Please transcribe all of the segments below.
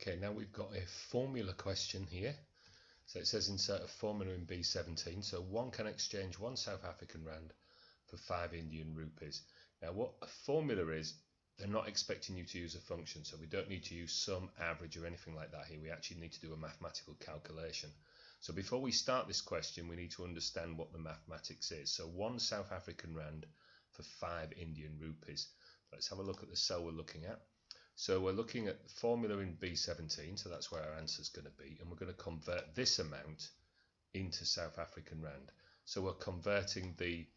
Okay, now we've got a formula question here. So it says insert a formula in B17. So one can exchange 1 South African rand for 5 Indian rupees. Now what a formula is, they're not expecting you to use a function, so we don't need to use sum, average or anything like that here. We actually need to do a mathematical calculation. So before we start this question, we need to understand what the mathematics is. So 1 South African rand for 5 Indian rupees. Let's have a look at the cell we're looking at. So we're looking at the formula in B17, so that's where our answer is going to be, and we're going to convert this amount into South African rand. So we're converting the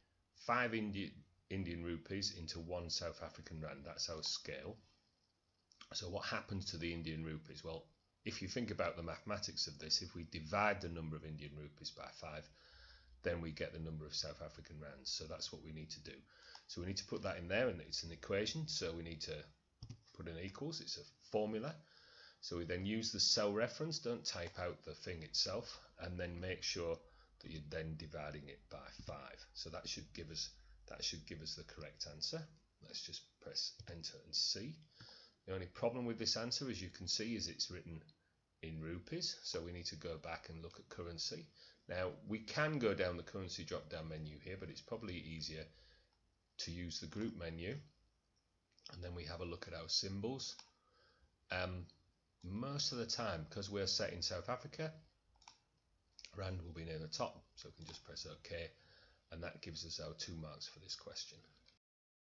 5 Indian rupees into 1 South African rand. That's our scale. So what happens to the Indian rupees? Well, if you think about the mathematics of this, if we divide the number of Indian rupees by 5, then we get the number of South African rands. So that's what we need to do. So we need to put that in there, and it's an equation, so we need to put in equals. It's a formula. So we then use the cell reference, don't type out the thing itself, and then make sure that you're then dividing it by 5. So that should give us the correct answer. Let's just press enter and see. The only problem with this answer, as you can see, is it's written in rupees, so we need to go back and look at currency. Now we can go down the currency drop down menu here, but it's probably easier to use the group menu, and then we have a look at our symbols. Most of the time, because we're set in South Africa, rand will be near the top, so we can just press OK, and that gives us our 2 marks for this question.